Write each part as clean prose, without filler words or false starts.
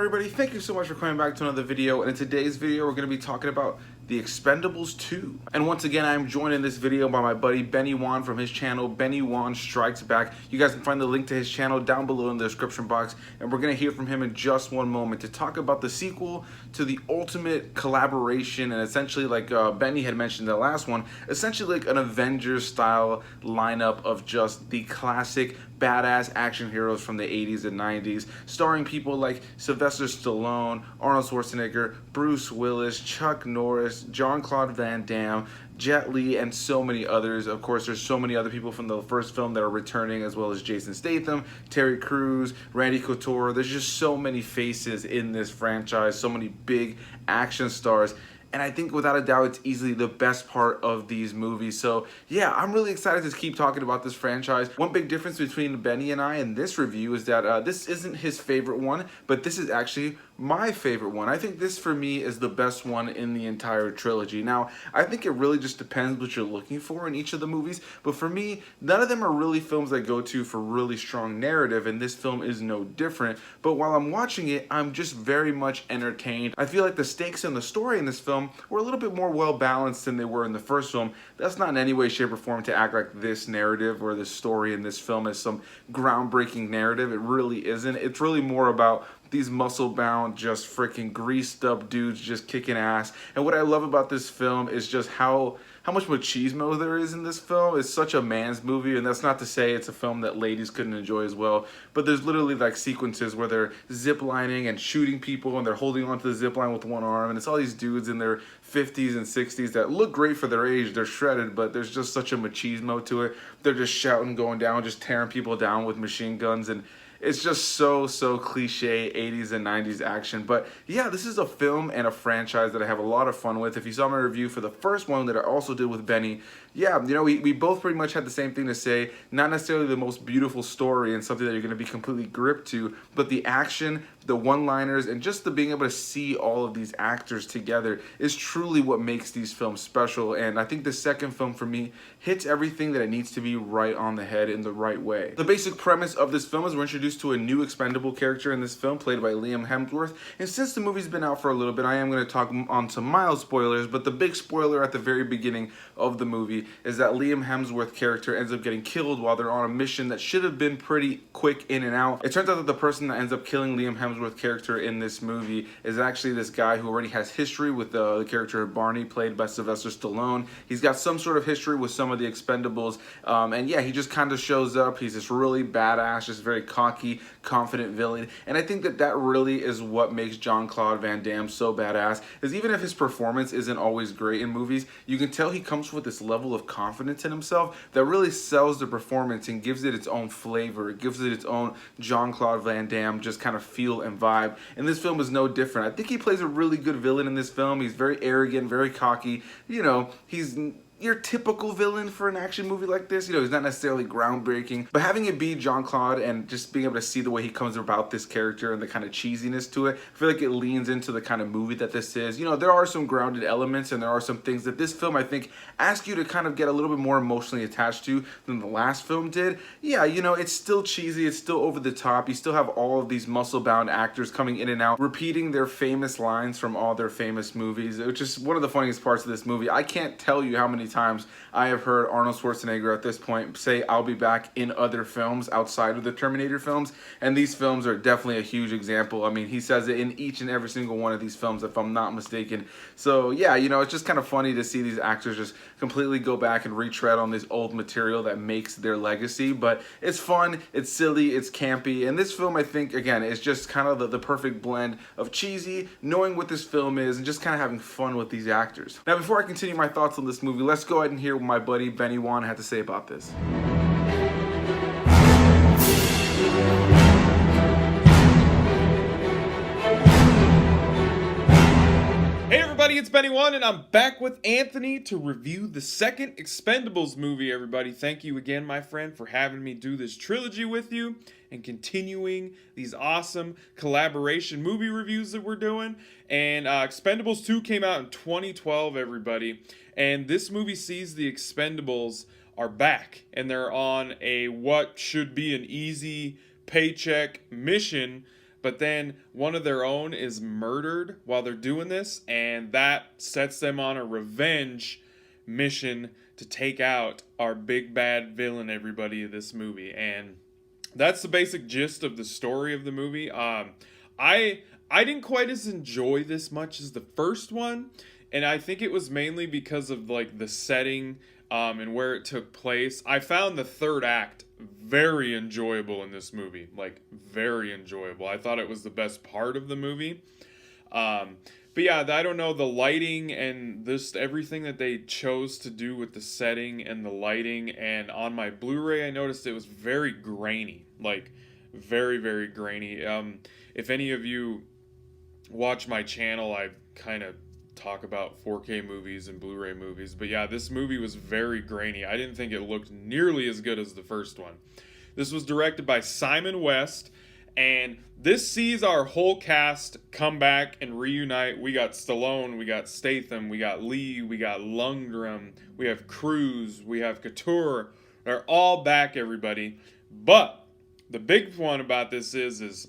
everybody, thank you so much for coming back to another video, and in today's video we're going to be talking about The Expendables 2. And once again, I'm joined in this video by my buddy Benny Wan from his channel, Benny Wan Strikes Back. You guys can find the link to his channel down below in the description box, and we're going to hear from him in just one moment to talk about the sequel to the ultimate collaboration, and essentially, like Benny had mentioned in the last one, essentially like an Avengers style lineup of just the classic badass action heroes from the 80s and 90s, starring people like Sylvester Stallone, Arnold Schwarzenegger, Bruce Willis, Chuck Norris, Jean-Claude Van Damme, Jet Li, and so many others. Of course, there's so many other people from the first film that are returning, as well as Jason Statham, Terry Crews, Randy Couture. There's just so many faces in this franchise, so many big action stars. And I think without a doubt, it's easily the best part of these movies. So yeah, I'm really excited to keep talking about this franchise. One big difference between Benny and I in this review is that this isn't his favorite one, but this is actually my favorite one. I think this for me is the best one in the entire trilogy. Now, I think it really just depends what you're looking for in each of the movies, but for me, none of them are really films I go to for really strong narrative, and this film is no different. But while I'm watching it, I'm just very much entertained. I feel like the stakes and the story in this film were a little bit more well balanced than they were in the first film. That's not in any way, shape, or form to act like this narrative or this story in this film is some groundbreaking narrative. It really isn't. It's really more about these muscle-bound, just freaking greased-up dudes just kicking ass. And what I love about this film is just how much machismo there is in this film. It's such a man's movie, and that's not to say it's a film that ladies couldn't enjoy as well, but there's literally like sequences where they're zip-lining and shooting people, and they're holding onto the zip line with one arm, and it's all these dudes in their 50s and 60s that look great for their age. They're shredded, but there's just such a machismo to it. They're just shouting, going down, just tearing people down with machine guns, and it's just so cliche 80s and 90s action. But yeah, this is a film and a franchise that I have a lot of fun with. If you saw my review for the first one that I also did with Benny, yeah, you know, we both pretty much had the same thing to say. Not necessarily the most beautiful story and something that you're going to be completely gripped to, but the action, the one-liners, and just the being able to see all of these actors together is truly what makes these films special. And I think the second film for me hits everything that it needs to be right on the head in the right way. The basic premise of this film is we're introduced to a new expendable character in this film played by Liam Hemsworth. And since the movie's been out for a little bit, I am going to talk on some mild spoilers, but the big spoiler at the very beginning of the movie is that Liam Hemsworth character ends up getting killed while they're on a mission that should have been pretty quick in and out. It turns out that the person that ends up killing Liam Hemsworth character in this movie is actually this guy who already has history with the character of Barney, played by Sylvester Stallone. He's got some sort of history with some of the Expendables, and yeah, he just kind of shows up. He's this really badass, just very cocky, confident villain, and I think that that really is what makes Jean-Claude Van Damme so badass, is even if his performance isn't always great in movies, you can tell he comes with this level of confidence in himself that really sells the performance and gives it its own flavor. It gives it its own Jean-Claude Van Damme just kind of feel and vibe, and this film is no different. I think he plays a really good villain in this film. He's very arrogant, very cocky. You know, he's your typical villain for an action movie like this. You know, he's not necessarily groundbreaking, but having it be Jean-Claude and just being able to see the way he comes about this character and the kind of cheesiness to it, I feel like it leans into the kind of movie that this is. You know, there are some grounded elements and there are some things that this film, I think, asks you to kind of get a little bit more emotionally attached to than the last film did. Yeah, you know, it's still cheesy, it's still over the top. You still have all of these muscle-bound actors coming in and out, repeating their famous lines from all their famous movies, which is one of the funniest parts of this movie. I can't tell you how many times I have heard Arnold Schwarzenegger at this point say, "I'll be back" in other films outside of the Terminator films, and these films are definitely a huge example. I mean, he says it in each and every single one of these films, if I'm not mistaken. So yeah, you know, it's just kind of funny to see these actors just completely go back and retread on this old material that makes their legacy, but it's fun, it's silly, it's campy, and this film, I think, again, is just kind of the perfect blend of cheesy, knowing what this film is, and just kind of having fun with these actors. Now, before I continue my thoughts on this movie, let's go ahead and hear what my buddy Benny Wan had to say about this. Hey everybody, it's Benny Wan, and I'm back with Anthony to review the second Expendables movie, everybody. Thank you again, my friend, for having me do this trilogy with you and continuing these awesome collaboration movie reviews that we're doing. And Expendables 2 came out in 2012, everybody. And this movie sees the Expendables are back, and they're on a what should be an easy paycheck mission but then one of their own is murdered while they're doing this, and that sets them on a revenge mission to take out our big bad villain, everybody, of this movie. And that's the basic gist of the story of the movie. I didn't quite as enjoy this much as the first one, and I think it was mainly because of like the setting and where it took place. I found the third act very enjoyable in this movie, like very enjoyable. I thought it was the best part of the movie. But yeah, I don't know, the lighting and this everything that they chose to do with the setting and the lighting, and on my Blu-ray I noticed it was very grainy, like very, very grainy. If any of you watch my channel, I kind of talk about 4K movies and Blu-ray movies, but yeah, this movie was very grainy. I didn't think it looked nearly as good as the first one. This was directed by Simon West, and this sees our whole cast come back and reunite. We got Stallone, we got Statham, we got Lee, we got Lundgren, we have Cruise, we have Couture. They're all back, everybody. But the big one about this is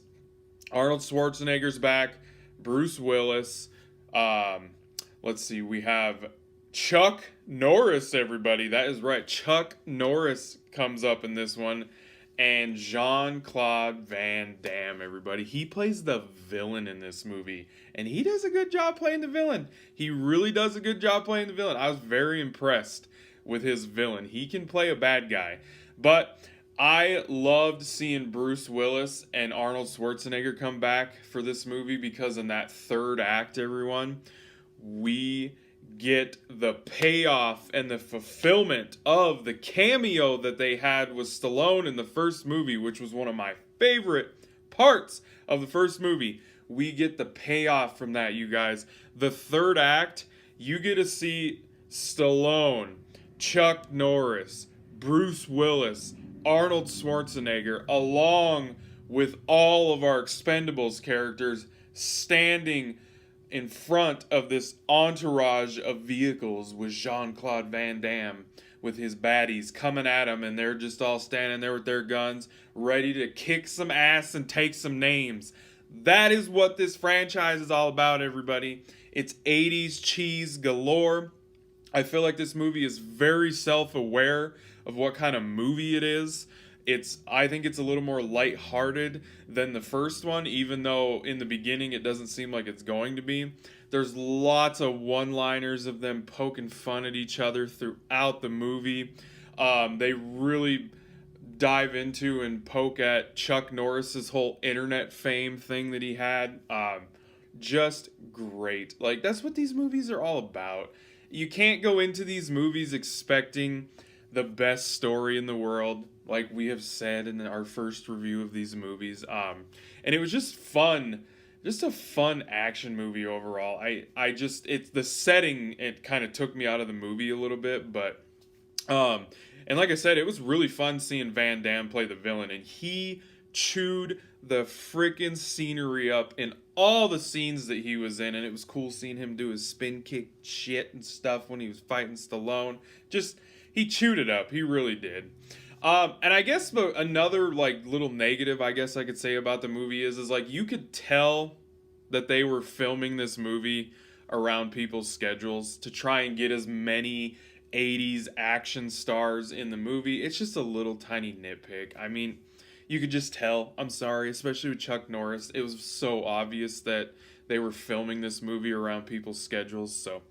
Arnold Schwarzenegger's back, Bruce Willis. Let's see, we have Chuck Norris, everybody. That is right, Chuck Norris comes up in this one. And Jean-Claude Van Damme, everybody. He plays the villain in this movie. And he does a good job playing the villain. He really does a good job playing the villain. I was very impressed with his villain. He can play a bad guy. But I loved seeing Bruce Willis and Arnold Schwarzenegger come back for this movie, because in that third act, everyone, we get the payoff and the fulfillment of the cameo that they had with Stallone in the first movie, which was one of my favorite parts of the first movie. We get the payoff from that, you guys. The third act, you get to see Stallone, Chuck Norris, Bruce Willis, Arnold Schwarzenegger, along with all of our Expendables characters, standing in front of this entourage of vehicles with Jean-Claude Van Damme with his baddies coming at him, and they're just all standing there with their guns ready to kick some ass and take some names. That is what this franchise is all about, everybody. It's 80s cheese galore. I feel like this movie is very self-aware of what kind of movie it is. I think it's a little more lighthearted than the first one, even though in the beginning it doesn't seem like it's going to be. There's lots of one-liners of them poking fun at each other throughout the movie. They really dive into and poke at Chuck Norris's whole internet fame thing that he had. Just great. Like, that's what these movies are all about. You can't go into these movies expecting the best story in the world, like we have said in our first review of these movies. And it was just fun. Just a fun action movie overall. It's the setting, it kind of took me out of the movie a little bit, but and like I said, it was really fun seeing Van Damme play the villain, and he chewed the freaking scenery up in all the scenes that he was in, and it was cool seeing him do his spin kick shit and stuff when he was fighting Stallone. Just, he chewed it up. He really did. And I guess another like little negative I guess I could say about the movie is like, you could tell that they were filming this movie around people's schedules to try and get as many 80s action stars in the movie. It's just a little tiny nitpick. I mean, you could just tell. I'm sorry, especially with Chuck Norris. It was so obvious that they were filming this movie around people's schedules. So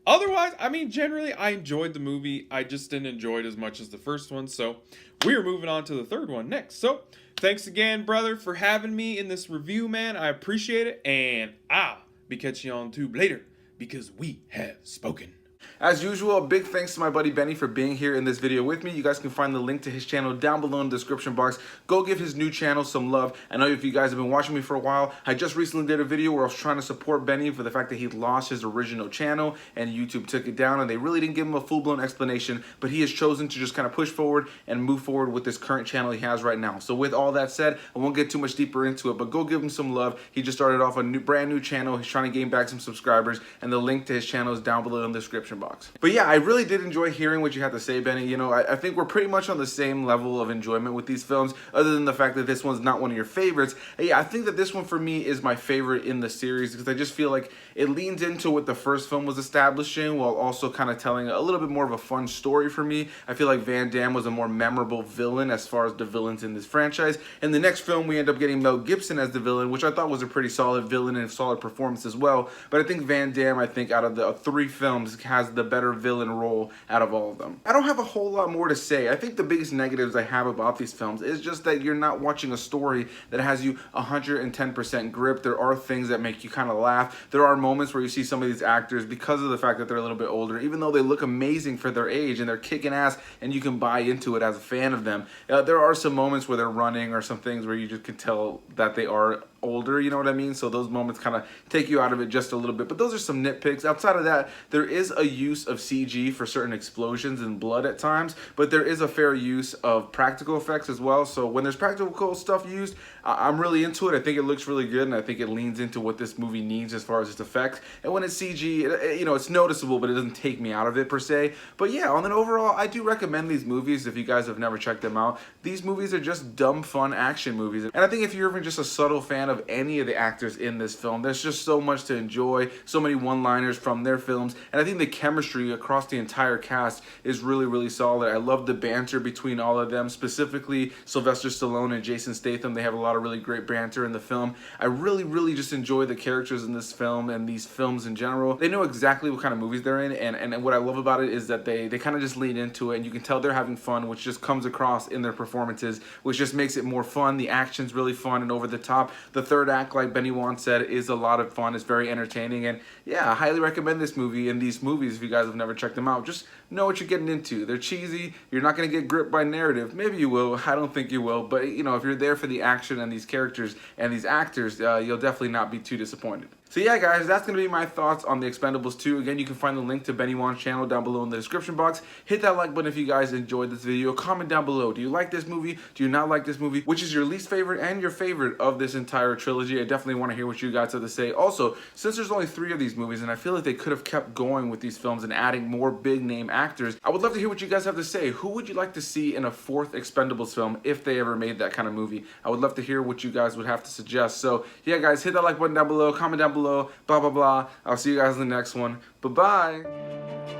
otherwise, I mean, generally, I enjoyed the movie. I just didn't enjoy it as much as the first one. So we are moving on to the third one next. So thanks again, brother, for having me in this review, man. I appreciate it. And I'll be catching you on tube later, because we have spoken. As usual, a big thanks to my buddy Benny for being here in this video with me. You guys can find the link to his channel down below in the description box. Go give his new channel some love. I know if you guys have been watching me for a while, I just recently did a video where I was trying to support Benny for the fact that he lost his original channel and YouTube took it down, and they really didn't give him a full-blown explanation, but he has chosen to just kind of push forward and move forward with this current channel he has right now. So with all that said, I won't get too much deeper into it, but go give him some love. He just started off a brand new channel. He's trying to gain back some subscribers, and the link to his channel is down below in the description. description box. But yeah, I really did enjoy hearing what you had to say, Benny. You know, I think we're pretty much on the same level of enjoyment with these films, other than the fact that this one's not one of your favorites. Yeah, I think that this one for me is my favorite in the series because I just feel like it leans into what the first film was establishing while also kind of telling a little bit more of a fun story for me. I feel like Van Damme was a more memorable villain as far as the villains in this franchise. In the next film, we end up getting Mel Gibson as the villain, which I thought was a pretty solid villain and a solid performance as well. But I think Van Damme, out of the 3 films, has the better villain role out of all of them. I don't have a whole lot more to say. I think the biggest negatives I have about these films is just that you're not watching a story that has you 110% grip. There are things that make you kind of laugh. There are moments where you see some of these actors, because of the fact that they're a little bit older, even though they look amazing for their age and they're kicking ass and you can buy into it as a fan of them, there are some moments where they're running or some things where you just can tell that they are older, you know what I mean? So those moments kind of take you out of it just a little bit, but those are some nitpicks. Outside of that, there is a use of CG for certain explosions and blood at times, but there is a fair use of practical effects as well. So when there's practical stuff used, I'm really into it. I think it looks really good, and I think it leans into what this movie needs as far as its effects. And when it's CG, you know, it's noticeable, but it doesn't take me out of it per se. But yeah, on an overall, I do recommend these movies if you guys have never checked them out. These movies are just dumb, fun action movies. And I think if you're even just a subtle fan of any of the actors in this film, there's just so much to enjoy, so many one-liners from their films, and I think the chemistry across the entire cast is really, really solid. I love the banter between all of them, specifically Sylvester Stallone and Jason Statham. They have a lot of really great banter in the film. I really, really just enjoy the characters in this film and these films in general. They know exactly what kind of movies they're in, and what I love about it is that they kind of just lean into it, and you can tell they're having fun, which just comes across in their performances, which just makes it more fun. The action's really fun and over the top. The third act, like Benny Wan said, is a lot of fun. It's very entertaining, and yeah, I highly recommend this movie and these movies if you guys have never checked them out. Just know what you're getting into. They're cheesy. You're not going to get gripped by narrative. Maybe you will. I don't think you will, but you know, if you're there for the action and these characters and these actors, you'll definitely not be too disappointed. So yeah, guys, that's going to be my thoughts on The Expendables 2. Again, you can find the link to Benny Wan's channel down below in the description box. Hit that like button if you guys enjoyed this video. Comment down below. Do you like this movie? Do you not like this movie? Which is your least favorite and your favorite of this entire trilogy? I definitely want to hear what you guys have to say. Also, since there's only 3 of these movies, and I feel like they could have kept going with these films and adding more big name actors, I would love to hear what you guys have to say. Who would you like to see in a 4th Expendables film if they ever made that kind of movie? I would love to hear what you guys would have to suggest. So yeah, guys, hit that like button down below. Comment down below. Blah, blah, blah. I'll see you guys in the next one. Bye-bye.